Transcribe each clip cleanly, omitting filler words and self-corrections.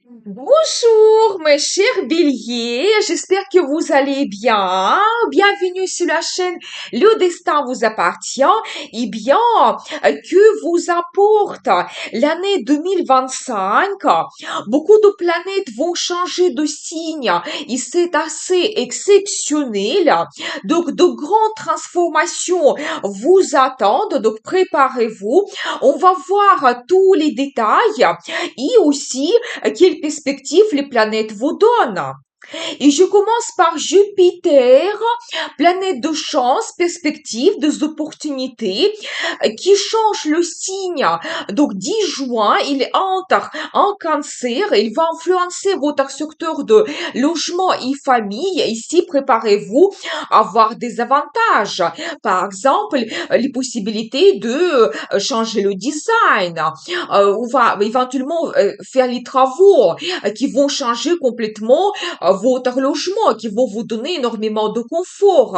Bonjour, mes chers béliers, j'espère que vous allez bien. Bienvenue sur la chaîne Le Destin vous appartient. Eh bien, que vous apporte l'année 2025? Beaucoup de planètes vont changer de signe et c'est assez exceptionnel. Donc, de grandes transformations vous attendent, donc préparez-vous. On va voir tous les détails et aussi quelle perspective les planètes vous donnent. Et je commence par Jupiter, planète de chance, perspective, des opportunités, qui change le signe. Donc 10 juin, il entre en cancer, il va influencer votre secteur de logement et famille. Ici, préparez-vous à avoir des avantages. Par exemple, les possibilités de changer le design. On va éventuellement faire les travaux qui vont changer complètement votre logement, qui vont vous donner énormément de confort.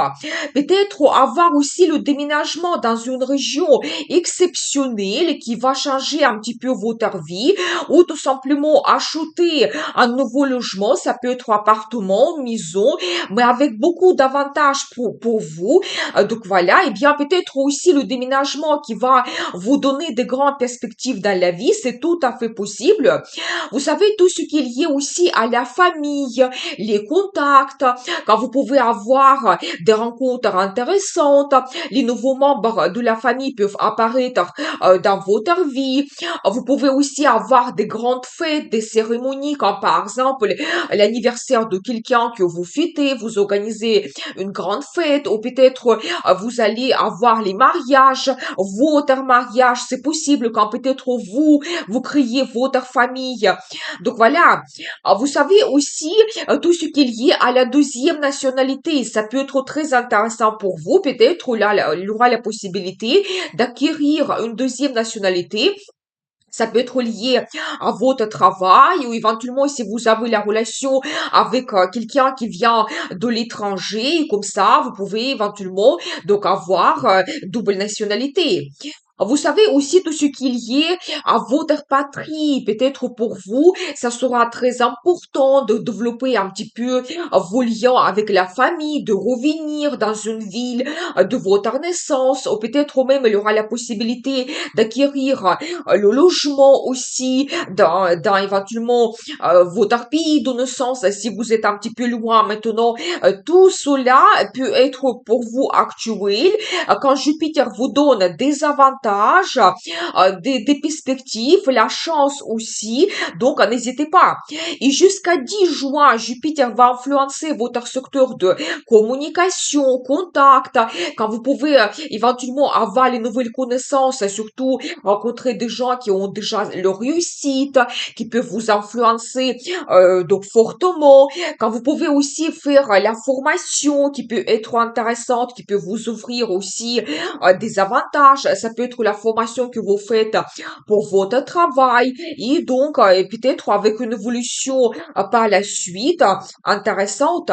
Peut-être avoir aussi le déménagement dans une région exceptionnelle qui va changer un petit peu votre vie, ou tout simplement acheter un nouveau logement, ça peut être appartement, maison, mais avec beaucoup d'avantages pour vous. Donc voilà, et bien peut-être aussi le déménagement qui va vous donner de grandes perspectives dans la vie, c'est tout à fait possible. Vous savez, tout ce qui est lié aussi à la famille, les contacts, quand vous pouvez avoir des rencontres intéressantes, les nouveaux membres de la famille peuvent apparaître dans votre vie. Vous pouvez aussi avoir des grandes fêtes, des cérémonies, comme par exemple l'anniversaire de quelqu'un que vous fêtez, vous organisez une grande fête, ou peut-être vous allez avoir les mariages, votre mariage, c'est possible quand peut-être vous créez votre famille. Donc voilà. Vous savez aussi tout ce qui est lié à la deuxième nationalité. Ça peut être très intéressant pour vous. Peut-être là, il y aura la possibilité d'acquérir une deuxième nationalité. Ça peut être lié à votre travail ou éventuellement si vous avez la relation avec quelqu'un qui vient de l'étranger, comme ça, vous pouvez éventuellement donc avoir double nationalité. Vous savez aussi tout ce qui est lié à votre patrie. Peut-être pour vous, ça sera très important de développer un petit peu vos liens avec la famille, de revenir dans une ville de votre naissance, ou peut-être même il y aura la possibilité d'acquérir le logement aussi dans éventuellement votre pays de naissance si vous êtes un petit peu loin maintenant. Tout cela peut être pour vous actuel quand Jupiter vous donne des avantages, des perspectives, la chance aussi. Donc n'hésitez pas. Et jusqu'à 10 juin, Jupiter va influencer votre secteur de communication, contact, quand vous pouvez éventuellement avoir les nouvelles connaissances, surtout rencontrer des gens qui ont déjà leur réussite, qui peuvent vous influencer donc fortement. Quand vous pouvez aussi faire la formation qui peut être intéressante, qui peut vous offrir aussi des avantages. Ça peut être la formation que vous faites pour votre travail et donc peut-être avec une évolution par la suite intéressante.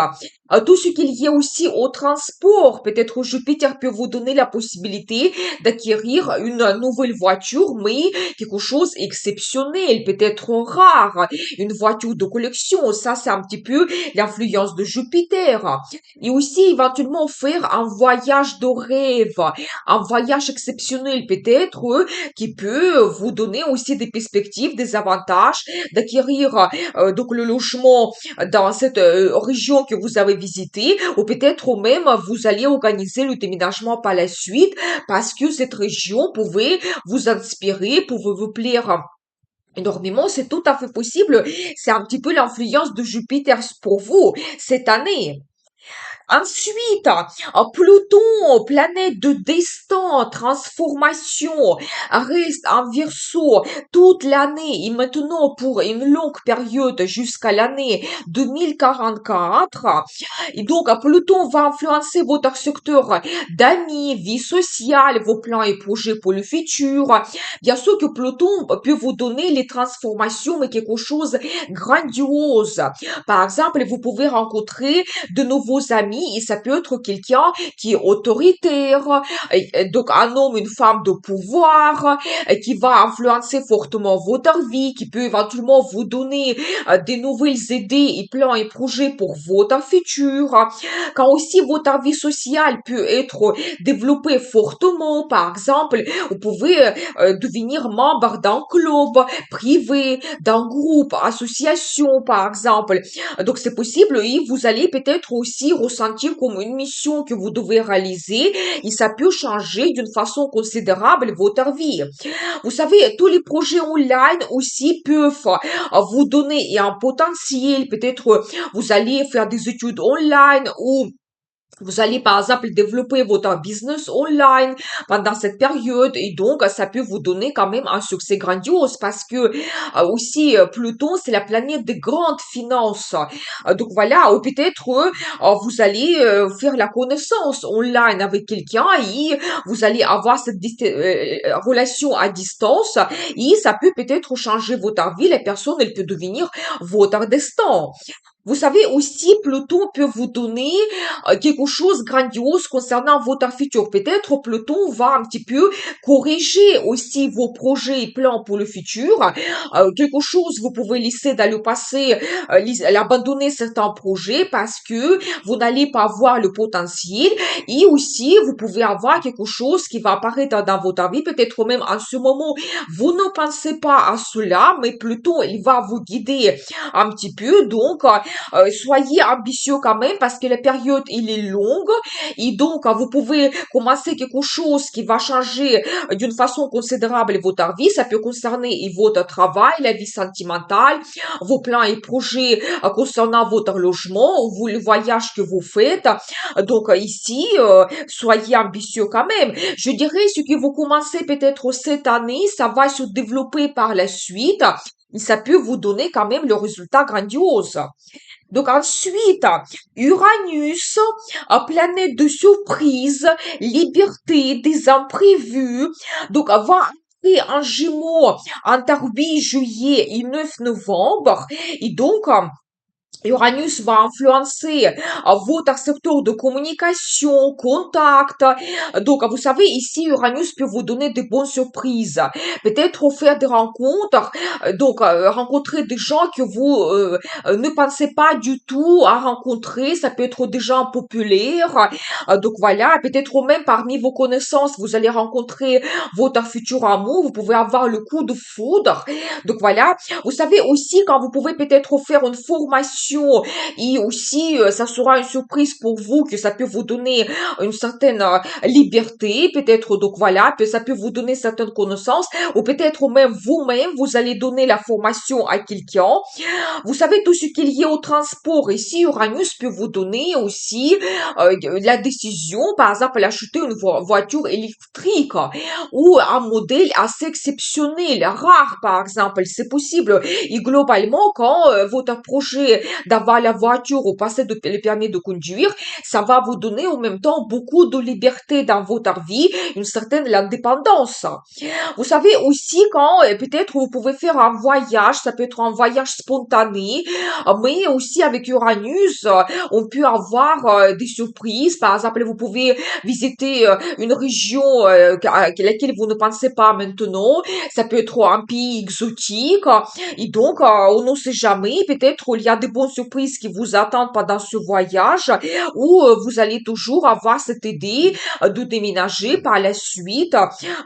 Tout ce qu'il y a aussi au transport, peut-être Jupiter peut vous donner la possibilité d'acquérir une nouvelle voiture, mais quelque chose exceptionnel, peut-être rare, une voiture de collection. Ça, c'est un petit peu l'influence de Jupiter. Et aussi, éventuellement, faire un voyage de rêve, un voyage exceptionnel, peut-être, qui peut vous donner aussi des perspectives, des avantages d'acquérir donc le logement dans cette région que vous avez visitée, ou peut-être même vous allez organiser le déménagement par la suite parce que cette région pouvait vous inspirer, pouvait vous plaire énormément. C'est tout à fait possible. C'est un petit peu l'influence de Jupiter pour vous cette année. Ensuite, Pluton, planète de destin, transformation, reste en Verseau toute l'année et maintenant pour une longue période jusqu'à l'année 2044. Et donc, Pluton va influencer votre secteur d'amis, vie sociale, vos plans et projets pour le futur. Bien sûr que Pluton peut vous donner les transformations, mais quelque chose grandiose. Par exemple, vous pouvez rencontrer de nouveaux amis ami, et ça peut être quelqu'un qui est autoritaire, donc un homme, une femme de pouvoir, qui va influencer fortement votre vie, qui peut éventuellement vous donner des nouvelles idées et plans et projets pour votre futur. Quand aussi votre vie sociale peut être développée fortement, par exemple, vous pouvez devenir membre d'un club privé, d'un groupe, association, par exemple. Donc c'est possible et vous allez peut-être aussi ressentir comme une mission que vous devez réaliser et ça peut changer d'une façon considérable votre vie. Vous savez, tous les projets online aussi peuvent vous donner un potentiel. Peut-être vous allez faire des études online ou vous allez par exemple développer votre business online pendant cette période et donc ça peut vous donner quand même un succès grandiose parce que aussi Pluton c'est la planète des grandes finances. Donc voilà, ou peut-être vous allez faire la connaissance online avec quelqu'un et vous allez avoir cette relation à distance et ça peut peut-être changer votre vie. La personne elle peut devenir votre destin. Vous savez aussi, Pluton peut vous donner quelque chose de grandiose concernant votre futur. Peut-être Pluton va un petit peu corriger aussi vos projets et plans pour le futur. Quelque chose vous pouvez laisser dans le passé, abandonner certains projets parce que vous n'allez pas avoir le potentiel. Et aussi, vous pouvez avoir quelque chose qui va apparaître dans votre vie. Peut-être même en ce moment, vous ne pensez pas à cela, mais Pluton, il va vous guider un petit peu. Donc, soyez ambitieux quand même parce que la période il est longue et donc vous pouvez commencer quelque chose qui va changer d'une façon considérable votre vie. Ça peut concerner votre travail, la vie sentimentale, vos plans et projets concernant votre logement ou le voyage que vous faites. Donc ici, soyez ambitieux quand même. Je dirais ce que vous commencez peut-être cette année, ça va se développer par la suite. Et ça peut vous donner quand même le résultat grandiose. Donc ensuite, Uranus, planète de surprise, liberté, des imprévus. Donc va entrer en Gémeaux entre 8 juillet et 9 novembre. Et donc, Uranus va influencer votre secteur de communication, contact. Donc, vous savez, ici, Uranus peut vous donner de bonnes surprises. Peut-être faire des rencontres, rencontrer des gens que vous ne pensez pas du tout à rencontrer. Ça peut être des gens populaires. Donc, voilà, peut-être même parmi vos connaissances, vous allez rencontrer votre futur amour. Vous pouvez avoir le coup de foudre. Donc, voilà. Vous savez aussi quand vous pouvez peut-être faire une formation et aussi ça sera une surprise pour vous que ça peut vous donner une certaine liberté peut-être donc voilà ça peut vous donner certaines connaissances ou peut-être même vous-même vous allez donner la formation à quelqu'un. Vous savez tout ce qui est lié au transport ici Uranus peut vous donner aussi la décision par exemple d'acheter une voiture électrique ou un modèle assez exceptionnel rare par exemple c'est possible et globalement quand votre projet d'avoir la voiture ou passer le permis de conduire, ça va vous donner en même temps beaucoup de liberté dans votre vie, une certaine indépendance. Vous savez aussi quand peut-être vous pouvez faire un voyage, ça peut être un voyage spontané, mais aussi avec Uranus, on peut avoir des surprises. Par exemple, vous pouvez visiter une région à laquelle vous ne pensez pas maintenant. Ça peut être un pays exotique. Et donc, on ne sait jamais. Peut-être il y a des bonnes surprises qui vous attendent pendant ce voyage ou vous allez toujours avoir cette idée de déménager par la suite.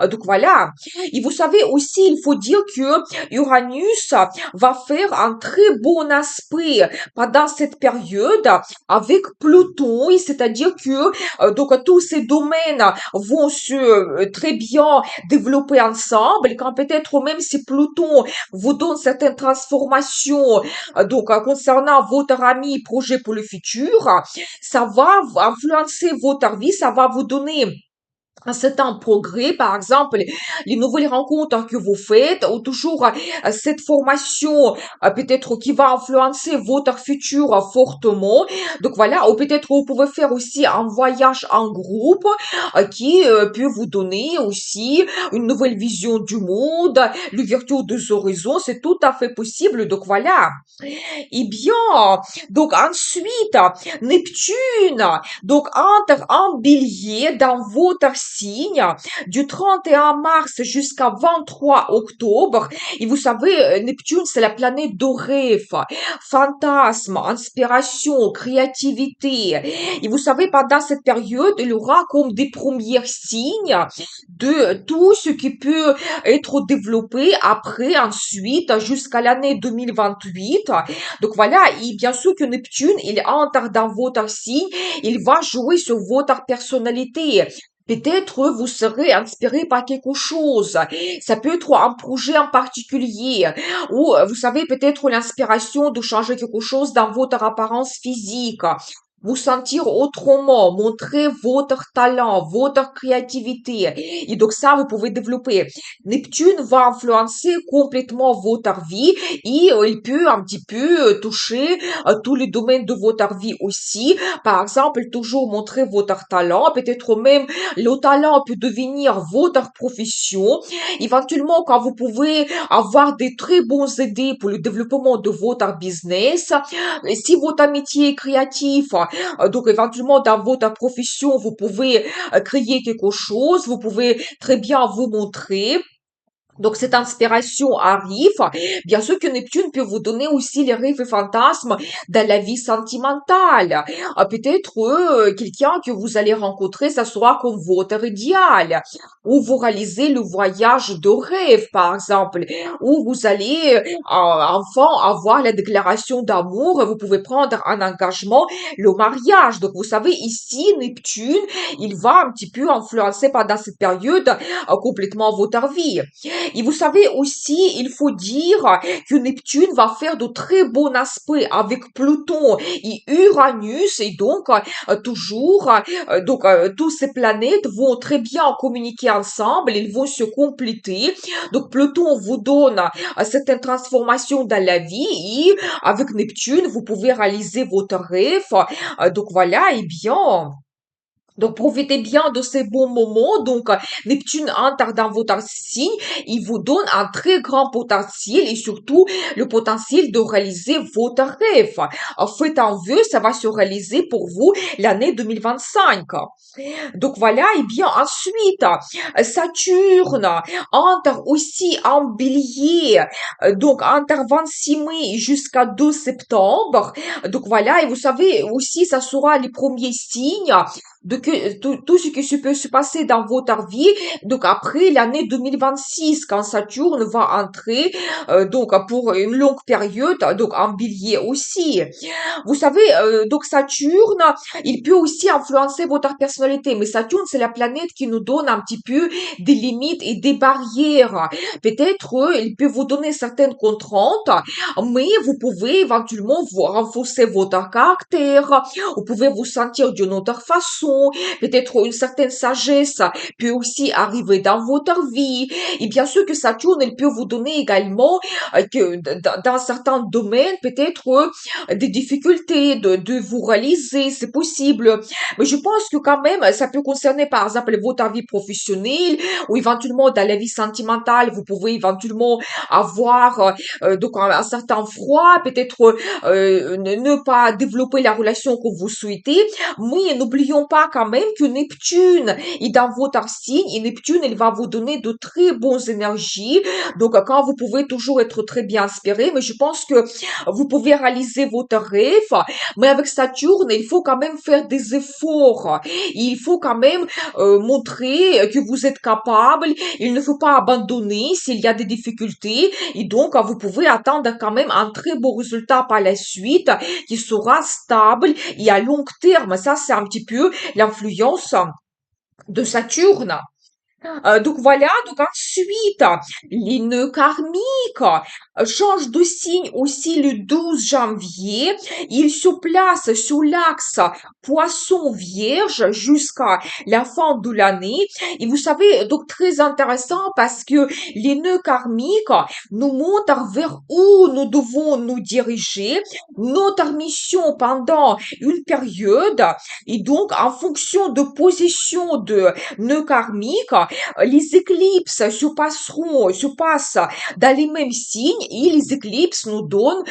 Donc voilà. Et vous savez aussi, il faut dire que Uranus va faire un très bon aspect pendant cette période avec Pluton, et c'est-à-dire que donc tous ces domaines vont se très bien développer ensemble, quand peut-être même si Pluton vous donne certaines transformations concernant votre ami projet pour le futur, ça va influencer votre vie, ça va vous donner un certain progrès, par exemple, les nouvelles rencontres que vous faites, ou toujours cette formation peut-être qui va influencer votre futur fortement. Donc voilà, ou peut-être vous pouvez faire aussi un voyage en groupe qui peut vous donner aussi une nouvelle vision du monde, l'ouverture des horizons, c'est tout à fait possible. Donc voilà. Eh bien, donc ensuite, Neptune, donc entre en bélier dans votre signe du 31 mars jusqu'à 23 octobre. Et vous savez, Neptune, c'est la planète de rêve, fantasme, inspiration, créativité. Et vous savez, pendant cette période, il y aura comme des premiers signes de tout ce qui peut être développé après, ensuite, jusqu'à l'année 2028. Donc voilà, et bien sûr que Neptune, il entre dans votre signe, il va jouer sur votre personnalité. Peut-être vous serez inspiré par quelque chose. Ça peut être un projet en particulier. Ou vous savez peut-être l'inspiration de changer quelque chose dans votre apparence physique. Vous sentir autrement, montrer votre talent, votre créativité. Et donc ça, vous pouvez développer. Neptune va influencer complètement votre vie et il peut un petit peu toucher tous les domaines de votre vie aussi. Par exemple, toujours montrer votre talent, peut-être même le talent peut devenir votre profession. Éventuellement, quand vous pouvez avoir des très bonnes idées pour le développement de votre business, et si votre métier est créatif, donc éventuellement dans votre profession, vous pouvez créer quelque chose, vous pouvez très bien vous montrer. Donc cette inspiration arrive. Bien sûr que Neptune peut vous donner aussi les rêves et fantasmes dans la vie sentimentale. Peut-être quelqu'un que vous allez rencontrer, ça sera comme votre idéal. Ou vous réalisez le voyage de rêve, par exemple. Ou vous allez enfin avoir la déclaration d'amour. Vous pouvez prendre un engagement, le mariage. Donc vous savez, ici, Neptune, il va un petit peu influencer pendant cette période complètement votre vie. Et vous savez aussi, il faut dire que Neptune va faire de très bons aspects avec Pluton et Uranus et donc toujours tous ces planètes vont très bien communiquer ensemble, ils vont se compléter. Donc Pluton vous donne certaines transformations dans la vie et avec Neptune vous pouvez réaliser votre rêve. Donc voilà, et bien. Donc, profitez bien de ces bons moments. Donc, Neptune entre dans votre signe. Il vous donne un très grand potentiel et surtout le potentiel de réaliser votre rêve. Faites un vœu, ça va se réaliser pour vous l'année 2025. Donc voilà, et bien ensuite, Saturne entre aussi en bélier, donc entre 26 mai jusqu'à 2 septembre. Donc voilà, et vous savez aussi, ça sera les premiers signes de que tout ce qui se peut se passer dans votre vie. Donc après l'année 2026, quand Saturne va entrer, donc pour une longue période, donc en bélier aussi. Vous savez, donc Saturne, il peut aussi influencer votre personnalité, mais Saturne, c'est la planète qui nous donne un petit peu des limites et des barrières. Peut-être, il peut vous donner certaines contraintes, mais vous pouvez éventuellement vous renforcer votre caractère, vous pouvez vous sentir d'une autre façon, peut-être une certaine sagesse peut aussi arriver dans votre vie. Et bien sûr que Saturne, il peut vous donner également que dans certains domaines, peut-être des difficultés de vous réaliser, c'est possible. Mais je pense que quand même, ça peut concerner par exemple votre vie professionnelle ou éventuellement dans la vie sentimentale, vous pouvez éventuellement avoir donc un certain froid, peut-être ne pas développer la relation que vous souhaitez. Mais n'oublions pas quand même que Neptune est dans votre signe et Neptune, il va vous donner de très bonnes énergies. Donc quand vous pouvez toujours être très bien inspiré, mais je pense que vous pouvez réaliser votre rêve, mais avec Saturne, il faut quand même faire des efforts. Il faut quand même montrer que vous êtes capable. Il ne faut pas abandonner s'il y a des difficultés. Et donc, vous pouvez attendre quand même un très beau résultat par la suite qui sera stable et à long terme. Ça, c'est un petit peu l'influence de Saturne. Donc voilà, donc ensuite, les nœuds karmiques. change de signe aussi le 12 janvier. Il se place sur l'axe Poisson Vierge jusqu'à la fin de l'année. Et vous savez, donc très intéressant parce que les nœuds karmiques nous montrent vers où nous devons nous diriger, notre mission pendant une période. Et donc, en fonction de position de nœuds karmiques, les éclipses se passent dans les mêmes signes et les éclipses nous donnent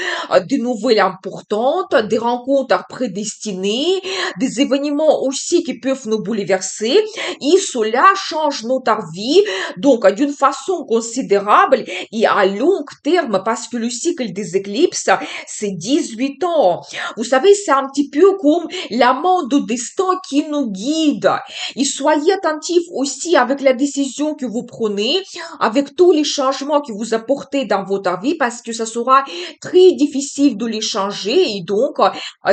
des nouvelles importantes, des rencontres prédestinées, des événements aussi qui peuvent nous bouleverser et cela change notre vie donc d'une façon considérable et à long terme parce que le cycle des éclipses c'est 18 ans. Vous savez, c'est un petit peu comme l'amant de destin qui nous guide. Et soyez attentifs aussi avec la décision que vous prenez, avec tous les changements que vous apportez dans votre vie parce que ça sera très difficile de les changer et donc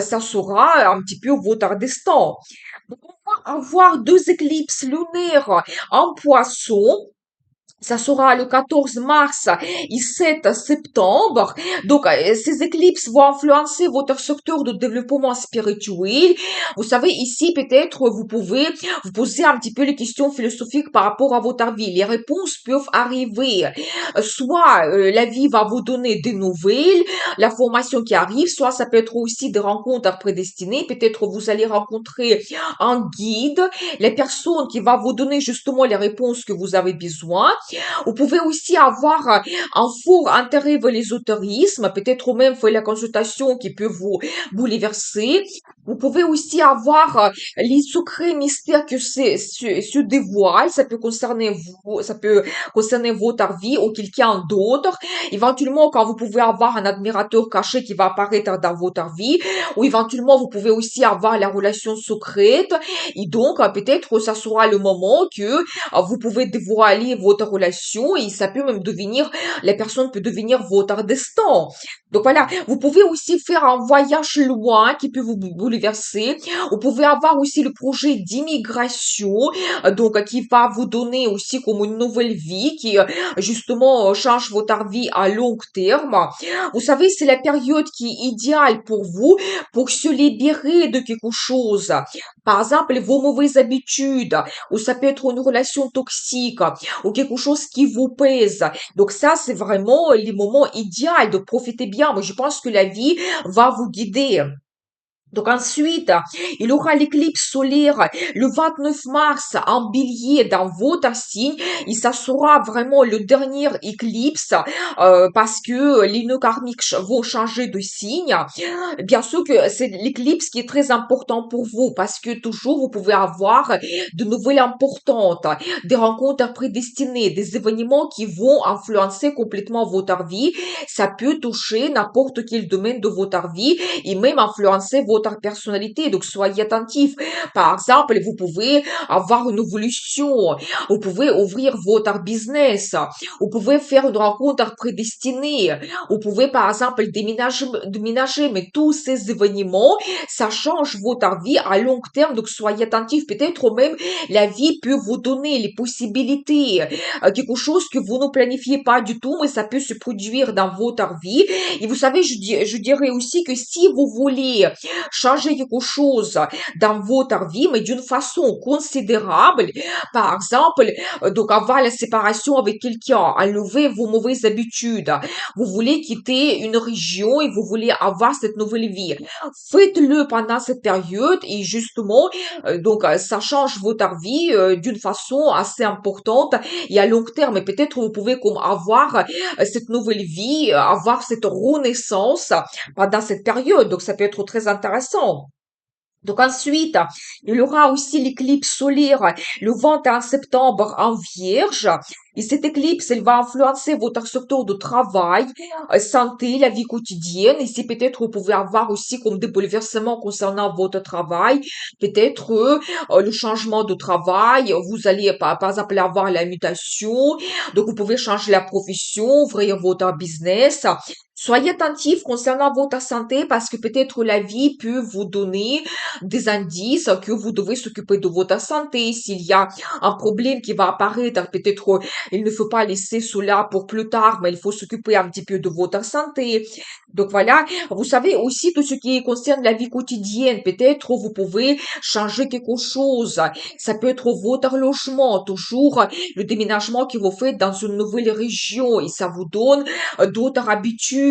ça sera un petit peu votre destin. Donc, on va avoir deux éclipses lunaires en poisson. Ça sera le 14 mars et 7 septembre. Donc, ces éclipses vont influencer votre secteur de développement spirituel. Vous savez, ici, peut-être, vous pouvez vous poser un petit peu les questions philosophiques par rapport à votre vie. Les réponses peuvent arriver. Soit la vie va vous donner des nouvelles, la formation qui arrive, soit ça peut être aussi des rencontres prédestinées. Peut-être vous allez rencontrer un guide, la personne qui va vous donner justement les réponses que vous avez besoin. Vous pouvez aussi avoir un fort intérêt vers l'ésotérisme, peut-être même faire la consultation qui peut vous bouleverser. Vous pouvez aussi avoir les secrets mystères que se dévoilent. Ça peut concerner vous, ça peut concerner votre vie ou quelqu'un d'autre. Éventuellement, quand vous pouvez avoir un admirateur caché qui va apparaître dans votre vie, ou éventuellement, vous pouvez aussi avoir la relation secrète. Et donc, peut-être, ça sera le moment que vous pouvez dévoiler votre relation et ça peut même devenir, la personne peut devenir votre destin. Donc voilà, vous pouvez aussi faire un voyage loin qui peut vous bouleverser. Vous pouvez avoir aussi le projet d'immigration, donc qui va vous donner aussi comme une nouvelle vie qui justement change votre vie à long terme. Vous savez, c'est la période qui est idéale pour vous pour se libérer de quelque chose. Par exemple, vos mauvaises habitudes, ou ça peut être une relation toxique, ou quelque chose qui vous pèse. Donc ça, c'est vraiment les moments idéaux de profiter bien. Moi, je pense que la vie va vous guider. Donc ensuite, il y aura l'éclipse solaire le 29 mars en bélier dans votre signe et ça sera vraiment le dernier éclipse parce que les nœuds karmiques vont changer de signe. Bien sûr que c'est l'éclipse qui est très important pour vous parce que toujours vous pouvez avoir de nouvelles importantes, des rencontres prédestinées, des événements qui vont influencer complètement votre vie. Ça peut toucher n'importe quel domaine de votre vie et même influencer votre personnalité. Donc, soyez attentifs. Par exemple, vous pouvez avoir une évolution. Vous pouvez ouvrir votre business. Vous pouvez faire une rencontre prédestinée. Vous pouvez, par exemple, déménager. Mais tous ces événements, ça change votre vie à long terme. Donc, soyez attentifs. Peut-être même la vie peut vous donner les possibilités. Quelque chose que vous ne planifiez pas du tout, mais ça peut se produire dans votre vie. Et vous savez, je dirais aussi que si vous voulez changer quelque chose dans votre vie, mais d'une façon considérable, par exemple, donc avoir la séparation avec quelqu'un, enlever vos mauvaises habitudes, vous voulez quitter une région et vous voulez avoir cette nouvelle vie, faites-le pendant cette période et justement, donc ça change votre vie d'une façon assez importante et à long terme. Et peut-être vous pouvez comme avoir cette nouvelle vie, avoir cette renaissance pendant cette période. Donc, ça peut être très intéressant. Donc ensuite, il y aura aussi l'éclipse solaire le 21 septembre en Vierge. Et cette éclipse, elle va influencer votre secteur de travail, santé, la vie quotidienne. Ici, peut-être vous pouvez avoir aussi comme des bouleversements concernant votre travail. Peut-être le changement de travail. Vous allez, par exemple, avoir la mutation. Donc, vous pouvez changer la profession, ouvrir votre business. Soyez attentif concernant votre santé parce que peut-être la vie peut vous donner des indices que vous devez s'occuper de votre santé. S'il y a un problème qui va apparaître, peut-être il ne faut pas laisser cela pour plus tard, mais il faut s'occuper un petit peu de votre santé. Donc voilà, vous savez aussi tout ce qui concerne la vie quotidienne. Peut-être vous pouvez changer quelque chose. Ça peut être votre logement, toujours le déménagement que vous faites dans une nouvelle région et ça vous donne d'autres habitudes.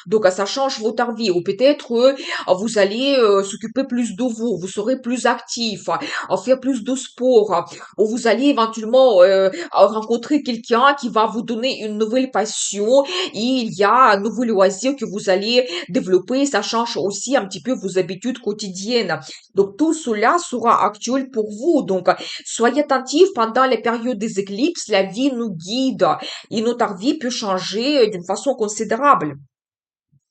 Donc, ça change votre vie. Ou peut-être vous allez s'occuper plus de vous, vous serez plus actif, faire plus de sport, ou vous allez éventuellement rencontrer quelqu'un qui va vous donner une nouvelle passion et il y a un nouveau loisir que vous allez développer. Ça change aussi un petit peu vos habitudes quotidiennes. Donc, tout cela sera actuel pour vous. Donc, soyez attentifs pendant les périodes des éclipses. La vie nous guide et notre vie peut changer d'une façon considérable.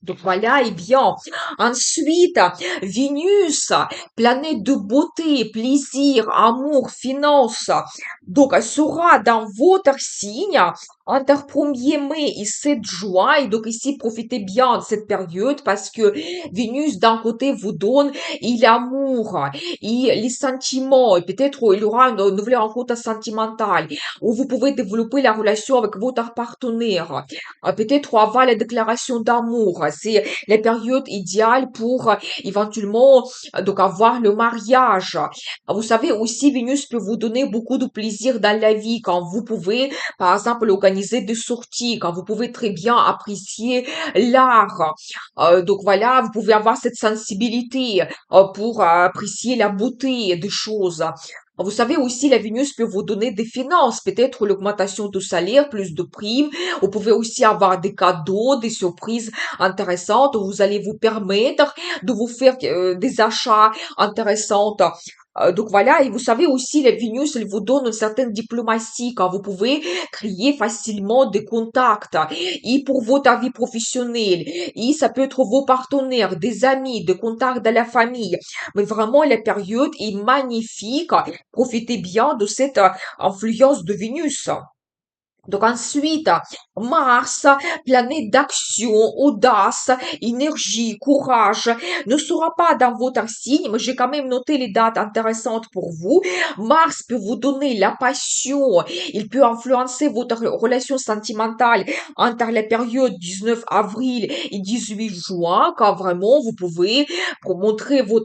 Donc voilà, et bien, ensuite, Vénus, planète de beauté, plaisir, amour, finance, donc elle sera dans votre signe entre 1er mai et 7 juin. Et donc ici, profitez bien de cette période parce que Vénus, d'un côté, vous donne et l'amour, et les sentiments, et peut-être il y aura une nouvelle rencontre sentimentale, où vous pouvez développer la relation avec votre partenaire. Peut-être avoir la déclaration d'amour. C'est la période idéale pour éventuellement donc avoir le mariage. Vous savez aussi, Vénus peut vous donner beaucoup de plaisir dans la vie quand vous pouvez, par exemple, organiser des sorties, quand vous pouvez très bien apprécier l'art. Donc voilà, vous pouvez avoir cette sensibilité pour apprécier la beauté des choses. Vous savez aussi, la Vénus peut vous donner des finances, peut-être l'augmentation de salaire, plus de primes. Vous pouvez aussi avoir des cadeaux, des surprises intéressantes. Vous allez vous permettre de vous faire des achats intéressants. Donc voilà, et vous savez aussi, la Vénus, elle vous donne une certaine diplomatie quand vous pouvez créer facilement des contacts. Et pour votre vie professionnelle, et ça peut être vos partenaires, des amis, des contacts de la famille. Mais vraiment, la période est magnifique. Profitez bien de cette influence de Vénus. Donc ensuite, Mars, planète d'action, audace, énergie, courage, ne sera pas dans votre signe, mais j'ai quand même noté les dates intéressantes pour vous. Mars peut vous donner la passion, il peut influencer votre relation sentimentale entre la période 19 avril et 18 juin, quand vraiment vous pouvez pour montrer vos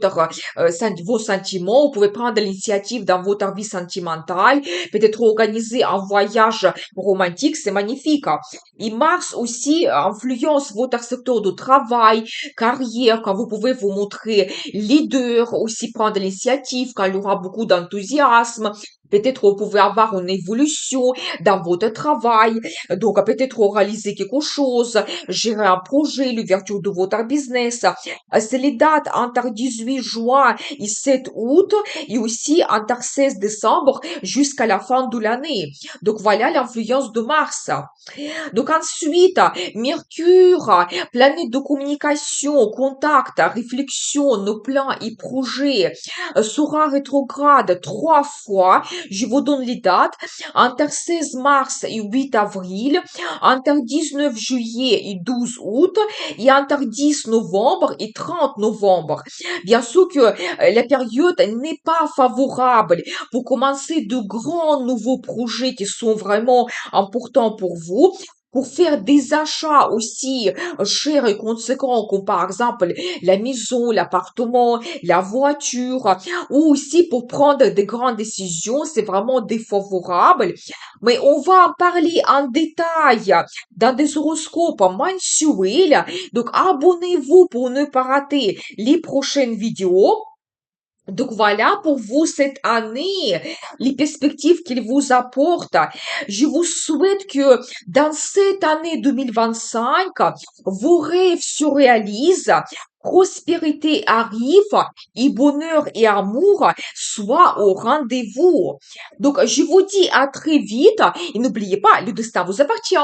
sentiments, vous pouvez prendre l'initiative dans votre vie sentimentale, peut-être organiser un voyage romantique, c'est magnifique. Et Mars aussi influence votre secteur de travail, carrière, quand vous pouvez vous montrer leader, aussi prendre l'initiative, quand il y aura beaucoup d'enthousiasme. Peut-être vous pouvez avoir une évolution dans votre travail, donc peut-être réaliser quelque chose, gérer un projet, l'ouverture de votre business. C'est les dates entre 18 juin et 7 août et aussi entre 16 décembre jusqu'à la fin de l'année. Donc voilà l'influence de Mars. Donc ensuite, Mercure, planète de communication, contact, réflexion, nos plans et projets, sera rétrograde 3 fois. Je vous donne les dates. Entre 16 mars et 8 avril, entre 19 juillet et 12 août, et entre 10 novembre et 30 novembre. Bien sûr que la période n'est pas favorable pour commencer de grands nouveaux projets qui sont vraiment importants pour vous. Pour faire des achats aussi chers et conséquents, comme par exemple la maison, l'appartement, la voiture, ou aussi pour prendre des grandes décisions, c'est vraiment défavorable. Mais on va en parler en détail dans des horoscopes mensuels. Donc abonnez-vous pour ne pas rater les prochaines vidéos. Donc voilà pour vous cette année, les perspectives qu'il vous apporte. Je vous souhaite que dans cette année 2025, vos rêves se réalisent, prospérité arrive et bonheur et amour soient au rendez-vous. Donc je vous dis à très vite et n'oubliez pas, le destin vous appartient.